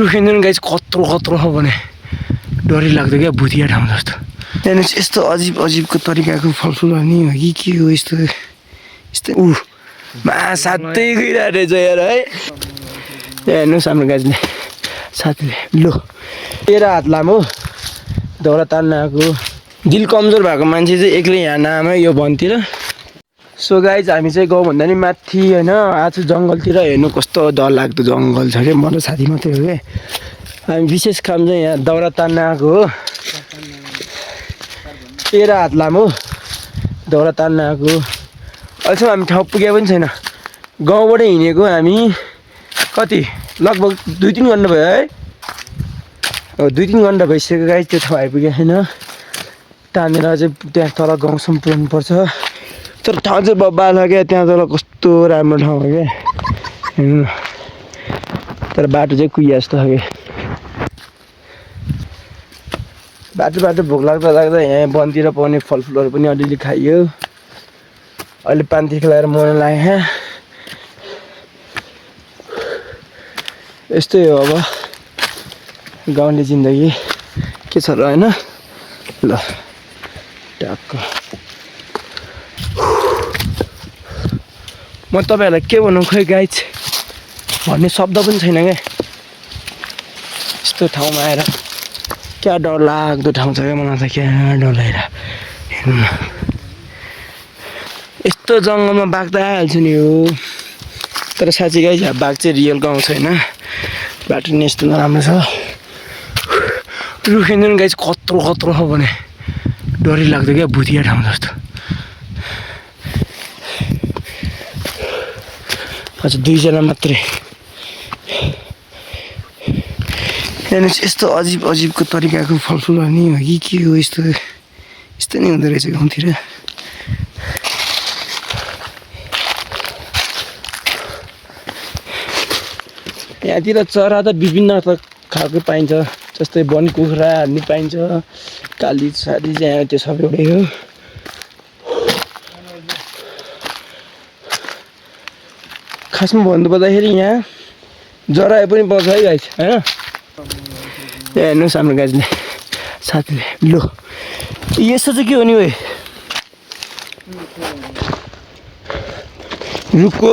रुखिँदैन guys कत्रो कत्रो छ भने डरै लाग्दो क्या भुतिया ठाउँ जस्तो। हेर्नुहोस् यस्तो अजिब अजिबको तरिकाको फलफुलहरू नि हो कि के हो यस्तो यस्तो साथै गइरहेको रहेछ यार है। हेर्नुहोस् हाम्रो गाइजले साथीले लो 13 हात लामो दाउरा तान्न आएको दिल कमजोर भएको मान्छे चाहिँ एक्लै यहाँ नआमा यो वनतिर। सो गाइज हामी चाहिँ गाउँभन्दा नि माथि होइन आज जङ्गलतिर हेर्नु कस्तो डरलाग्दो जङ्गल छ क्या। म र साथी मात्रै हो क्या। हामी विशेष काम चाहिँ यहाँ दाउरा तान्न आएको हो। 13 हात लामो दाउरा तान्न आएको अहिलेसम्म हामी ठाउँ पुगे पनि छैन। गाउँबाटै हिँडेको हामी कति लगभग 2-3 घन्टा भयो है। 2-3 घन्टा भइसक्यो गाइज त्यो ठाउँ आइपुगेको छैन। तानेर चाहिँ त्यहाँ तल गाउँसम्म पुग्नुपर्छ। तर ठाउँ चाहिँ बब्बा छ क्या। त्यहाँ तल कस्तो राम्रो ठाउँ हो क्या हेर्नु। तर बाटो चाहिँ कुहिया जस्तो छ क्या। बाटो भोक लाग्दा यहाँ वनतिर पाउने फलफुलहरू पनि अलिअलि खाइयो। अहिले पानी खेलाएर मर्न लाग्यो। यस्तै हो अब गाउँले जिन्दगी के छ र होइन। ल ट्याक्क म तपाईँहरूलाई के भनौँ खै गाइज भन्ने शब्द पनि छैन क्या। यस्तो ठाउँमा आएर क्या डर लाग्दो ठाउँ छ क्या। मलाई त क्या डर लागेर हेर्नु न। यस्तो जङ्गलमा बाघ त आइहाल्छु नि हो। तर साँच्चै गाइज बाघ चाहिँ रियल गाउँ छैन। बाटो नि यस्तो नराम्रो छ। रुखिँदैन गाइज कत्रो कत्रो छ भने डरै लाग्दो क्या भुतिया ठाउँ जस्तो। अझ 2 जना मात्रै। हेर्नुहोस् यस्तो अजिब अजिबको तरिकाको फलफुलहरू नि हो कि के हो यस्तो यस्तो नि हुँदो रहेछ गाउँतिर। यहाँतिर चरा त विभिन्न खालको पाइन्छ। जस्तै वन कुखुराहरू नि पाइन्छ। काली साली चाहिँ त्यो सब एउटै हो। खासमा भन्नुपर्दाखेरि यहाँ जरायो पनि पाउँछ है गाइज होइन। हेर्नुहोस् हाम्रो गाइजले साथीले लो यस्तो चाहिँ के हो नि भाइ रुखको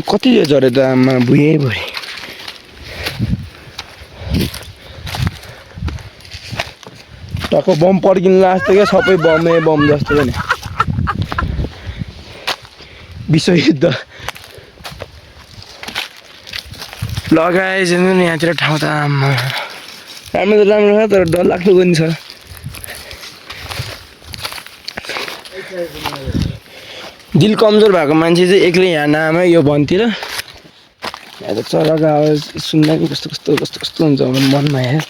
कति झऱ्यो त आमा भुइँ भरि। टक्क बम पड्किनु लाग्छ क्या। सबै बम जस्तो पनि विश्वयुद्ध लगाएछ नि यहाँतिर ठाउँ त आमा राम्रो त राम्रो छ तर डर लाग्दो पनि छ। दिल कमजोर भएको मान्छे चाहिँ एक्लै यहाँ नआमा यो वनतिर। यहाँ त चराको आवाज सुन्दा नि कस्तो हुन्छ मनमा यहाँ।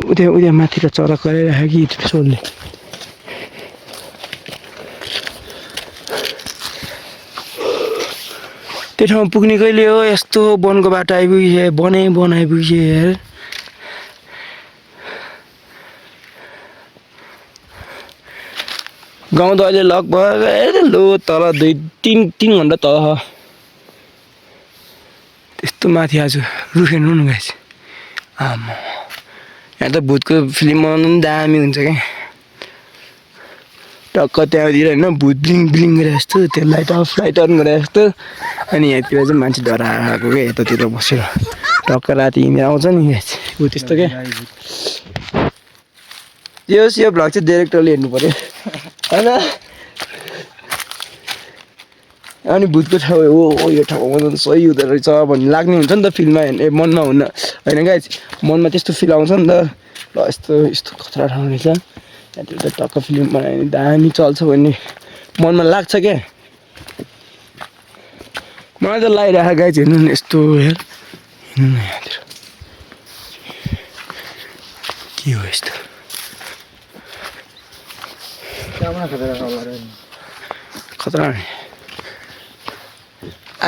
उता माथि त चरा कराइराख्यो कि त्यसोले। त्यो ठाउँ पुग्ने कहिले हो। यस्तो वनको बाटो आइपुगिसक्यो। वन आइपुगिसक्यो यार। गाउँ त अहिले लगभग लो तल 2-3 घन्टा तल छ। त्यस्तो माथि आज रुखेन न गाइस आमा। यहाँ त भूतको फिल्म बनाउनु पनि दामी हुन्छ क्या। टक्क त्यहाँतिर होइन भूत ब्लिङ गरेर जस्तो त्यो लाइट अन गरेर जस्तो। अनि यहाँतिर चाहिँ मान्छे डराएको क्या यतातिर बसेर। टक्क राति हिँडेर आउँछ नि गाइस हो त्यस्तो क्या। यो भ्लग चाहिँ डाइरेक्टरले हेर्नु पऱ्यो होइन। अनि भूतको ठाउँ हो यो ठाउँमा सही हुँदो रहेछ भन्ने लाग्ने हुन्छ नि त फिल्ममा हेर्ने मनमा हुन होइन गाइज। मनमा त्यस्तो फिल आउँछ नि त। ल यस्तो खतरा ठाउँ रहेछ यहाँतिर त टक्क फिल्म बनायो भने दामी चल्छ भन्ने मनमा लाग्छ क्या। मलाई त लागिरहेको गाइज हेर्नु नि यस्तो हेर हेर्नु न यहाँतिर के हो यस्तो। खतरा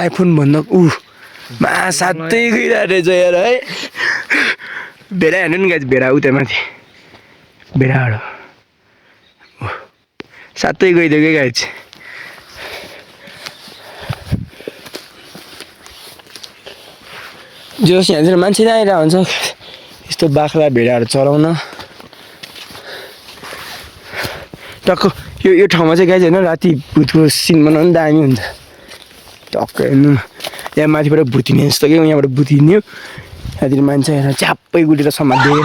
आइफोन भन्दा साथै गइरहेको रहेछ यार है। भेडा हेर्नु नि गाइज भेडा उता माथि भेडाहरू साथै गइदियो क्या गाइज। जोस् यहाँतिर मान्छे नै आइरहेको हुन्छ यस्तो बाख्रा भेडाहरू चराउन। टक्क यो ठाउँमा चाहिँ गाइज होइन राति भुतको सिन बनाउनु दामी हुन्छ। टक्क हेर्नु यहाँ माथिबाट भुतिने जस्तो कि यहाँबाट भुतिन्यो यहाँतिर मान्छे आएर च्याप्पै गुटेर समात्दियो।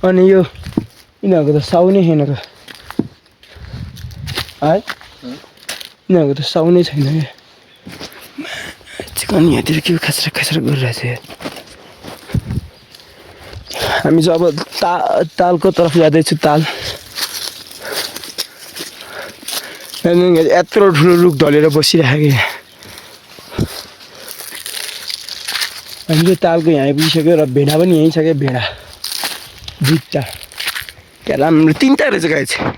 अनि यो यिनीहरूको त साउनै छैन त है यिनीहरूको त साउनै छैन क्या। चिकन यहाँतिर के खासरा खासरा गरिरहेछ यार। हामी चाहिँ अब तालको तर्फ जाँदैछु। ताल यत्रो ठुलो रुख ढलेर बसिरहेको क्या। हामी चाहिँ तालको यहाँ आइपुगिसक्यो र भेडा पनि यहीँ छ क्या। भेडा दुईवटा क्या राम्रो तिनवटा रहेछ गाई चाहिँ।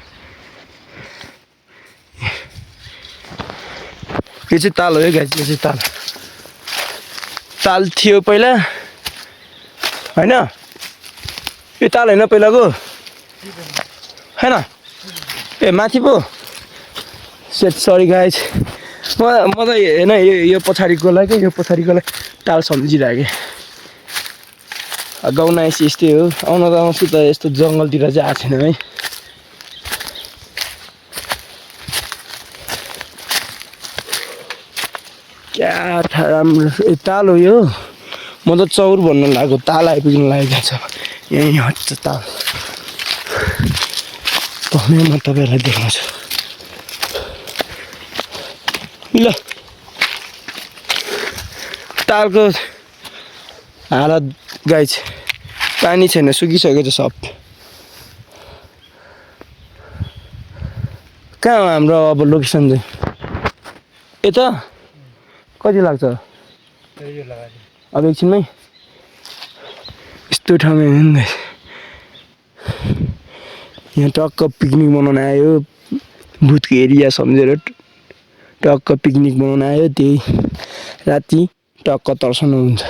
यो चाहिँ ताल हो है गाई। यो चाहिँ ताल ताल थियो पहिला होइन। यो ताल होइन पहिलाको होइन ए माथि पो सेट सरी गाइज। म त होइन यो पछाडिकोलाई क्या यो पछाडिकोलाई ताल सम्झिरहेको क्या। गाउन आएपछि यस्तै हो। आउन त आउँछु त यस्तो जङ्गलतिर चाहिँ आएको छैन है। क्या राम्रो ताल हो यो। म त चौर भन्नु लाग्यो ताल आइपुग्नु लागेको छ। यहीँ हट्छ ताल। म तपाईँहरूलाई देखाउँछु ल। तालको हालत गाइज पानी छैन सुकिसकेको छ सब। कहाँ हो हाम्रो अब लोकेसन चाहिँ यता कति लाग्छ अब एकछिनमै यस्तो ठाउँमा हेर्नु गाइज। यहाँ टक्क पिकनिक बनाउन आयो भुतको एरिया सम्झेर टक्क पिकनिक बनाउन आयो। त्यही राति टक्क तर्साउनु हुन्छ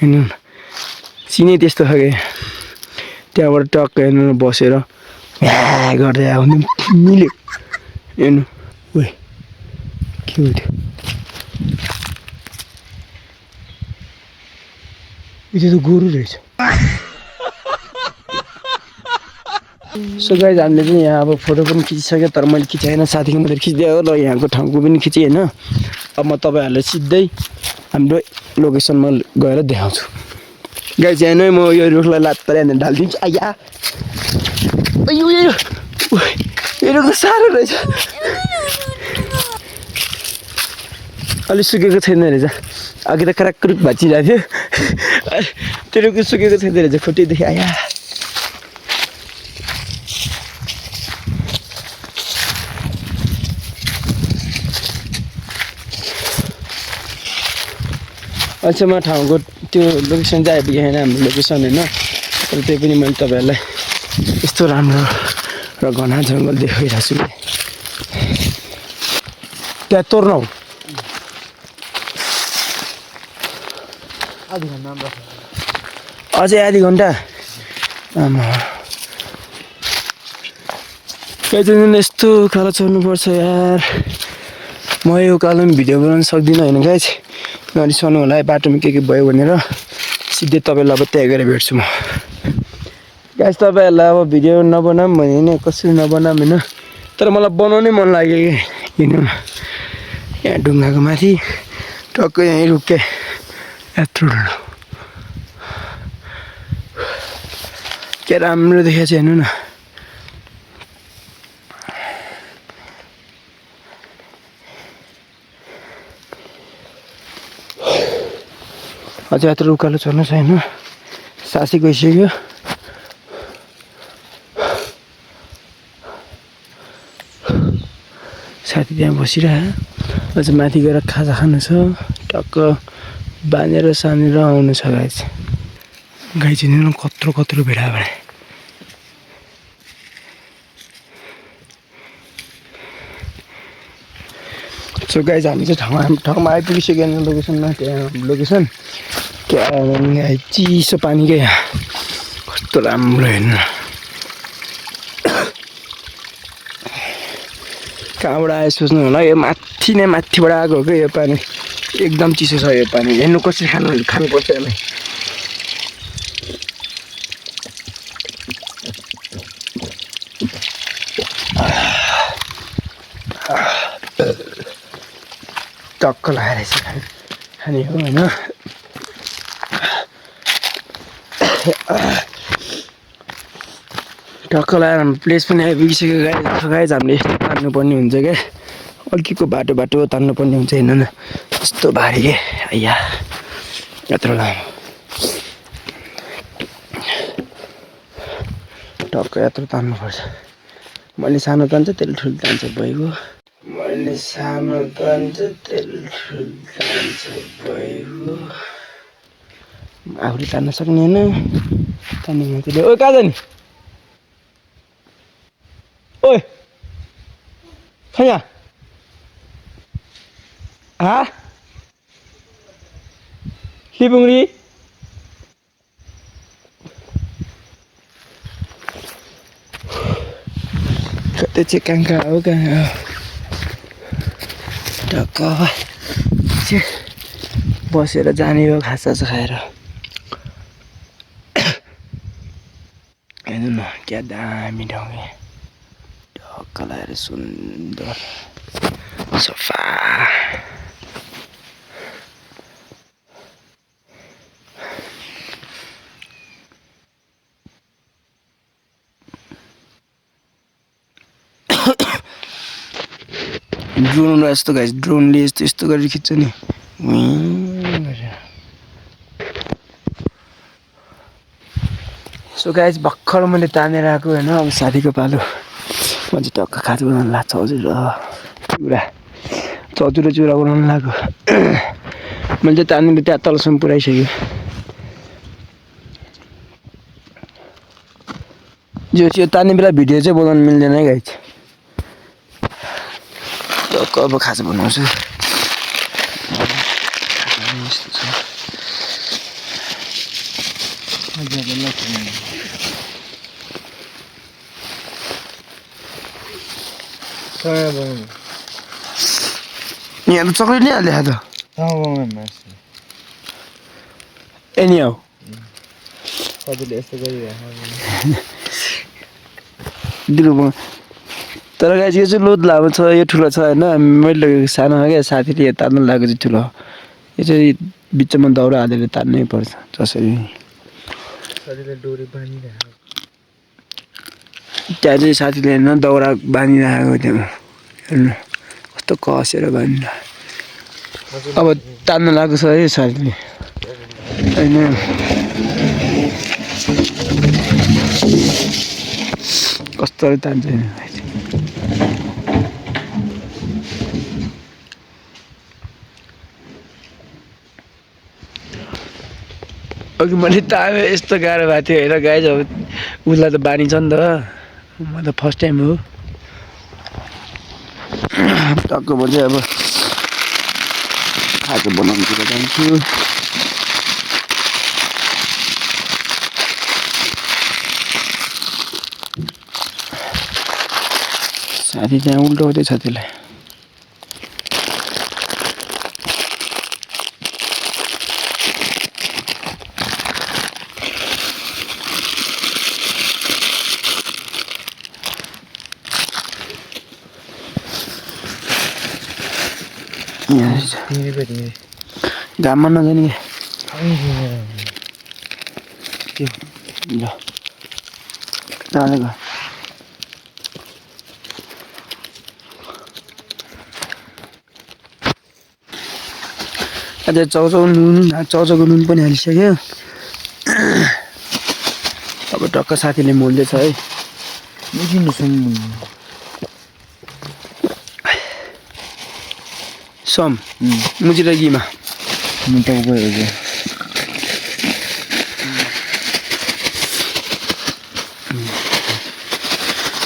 हेर्नु न। सिनै त्यस्तो खाले त्यहाँबाट टक्क हेर्नु बसेर गर्दै आउने मिल्यो हेर्नु। ओइ के हो त्यो यो त गोरु रहेछ। सो गाइज हामीले चाहिँ यहाँ अब फोटो पनि खिचिसक्यो तर मैले खिचाएन साथीको मात्रै खिचिदियो र यहाँको ठाउँको पनि खिचेँ होइन। अब म तपाईँहरूलाई सिधै हाम्रो लोकेसनमा गएर देखाउँछु गाइज। यहाँ नै म यो रुखलाई लात पारेर ढालिदिन्छु। आइया यो रुख त साह्रो रहेछ। अलिक सुकेको छैन रहेछ। अघि त क्राक क्रुक भाँचिरहेको थियो त्यो रुख सुकेको छैन रहेछ खुट्टीदेखि। आया अहिलेसम्म ठाउँको त्यो लोकेसन चाहिँ आइपुगेको छैन हाम्रो लोकेसन होइन। तर त्यही पनि मैले तपाईँहरूलाई यस्तो राम्रो र घना जङ्गल देखाइरहेको छु। त्यहाँ तोर्न हौ अझै आधी घन्टा आमा कहिलेदेखि यस्तो उकालो चढ्नुपर्छ यार। म यो उकालोमा भिडियो बनाउन सक्दिनँ होइन गाइज। नरिसाउनु होला है बाटोमा के भयो भनेर। सिधै तपाईँलाई अब त्यहाँ गएर भेट्छु म गाइज। तपाईँहरूलाई अब भिडियो नबनाऊँ भने नि कसरी नबनाऊँ होइन। तर मलाई बनाउनै मन लाग्यो कि किन यहाँ ढुङ्गाको माथि टक्क यहीँ रुके यत्रो ठुलो क्या राम्रो देखेको छ हेर्नु न। अझै यत्रो उकालो चढ्नु छैन सासै गइसक्यो। साथी त्यहाँ बसिरह अझ माथि गएर खाजा खानु छ टक्क बाँधेर सानेर आउनु छ गाई चाहिँ। गाई चाहिँ कत्रो कत्रो भेडा भने सो गाई हामी चाहिँ ठाउँमा आइपुगिसक्यो लोकेसनमा। त्यहाँ लोकेसन क्या चिसो पानी क्या यहाँ कस्तो राम्रो हेर्नु। कहाँबाट आयो सोच्नु होला यो माथि नै माथिबाट आएको हो कि यो पानी एकदम चिसो छ यो पानी हेर्नु कसरी खानुपर्छ यसलाई टक्क लगाएर चाहिँ खाने हो होइन टक्क लगाएर प्लेस पनि आइपुगिसक्यो गाइस हामीले यस्तो तान्नुपर्ने हुन्छ क्या अर्कीको बाटो तान्नुपर्ने हुन्छ हेर्नु न यस्तो भारी के आइया यत्रो लामो टक्क यत्रो तान्नुपर्छ मैले सानो तान्छ त्यसले ठुलो तान्छ भइगयो मैले सानो तान्छ त्यसले ठुलो तान्छ भइगयो आफूले तान्न सक्ने होइन तान्ने मान्छेले ओ कहाँ जाने ओए खै हाँ लिपुङ्री कतै चाहिँ कहाँ हो टक्क बसेर जाने हो खाजा खाएर हेर्नु न क्या दामी ठाउँ टक्क लगाएर सुन्दर सफा ड्रोन यस्तो गाइस ड्रोनले यस्तो गरेर खिच्छ नि सो गाइस भर्खर मैले तानेर आएको होइन अब साथीको पालो म चाहिँ टक्क खाजा बनाउनु लाग्छ चौचुरो चुरा बनाउनु लाग्यो मैले चाहिँ तानेर त्यहाँ तलसम्म पुऱ्याइसक्यो यो तान्ने बेला भिडियो चाहिँ बनाउनु मिल्दैन है गाइस टक्क अब खाजा बनाउँछु यहाँ त चक्लेट नै हाले त anyhow तर गाइस यो चाहिँ लोड लामो छ यो ठुलो छ होइन मैले सानोमा क्या साथीले यो तान्नु लागेको चाहिँ ठुलो यो चाहिँ बिचमा दाउरा हालेर तान्नै पर्छ जसरी त्यहाँ चाहिँ साथीले होइन दाउरा बाँधिरहेको त्यहाँ हेर्नु कस्तो कसेर बाँधिरहेको अब तान्नु लागेको छ है साथीले होइन कस्तो तान्छ अघि मैले तामे यस्तो गाह्रो भएको थियो हेर गाइस अब उसलाई त बानी छ नि त म त फर्स्ट टाइम हो टक्क म चाहिँ अब खाजा बनाउनुतिर जान्छु साथी त्यहाँ उल्टाउँदै छ त्यसलाई घाममा नजाने अझ चाउचाउको नुन पनि हालिसक्यो अब टक्क साथीले मोल्दैछ है सम मुजिरा गिमा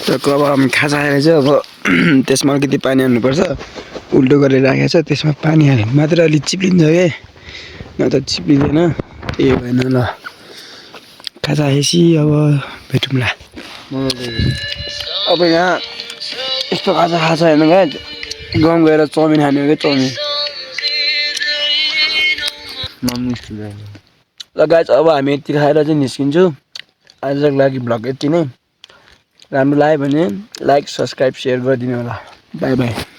टक्क अब खाजा खाएर चाहिँ अब त्यसमा अलिकति पानी हाल्नुपर्छ उल्टो गरेर राखेको छ त्यसमा पानी हाल्यो मात्र अलिक चिप्लिन्छ के नत्र चिप्लिँदैन त्यही भएन ल खाजा खाएपछि अब भेटौँला अब यहाँ यस्तो खाजा खाछ हेर्नु गाइज गाउँ गएर चाउमिन खाने हो क्या चाउमिन ल गाइज अब हामी यति खाएर चाहिँ निस्किन्छु आजको लागि भ्लग यति नै राम्रो लाग्यो भने लाइक सब्सक्राइब सेयर गरिदिनु होला बाई बाई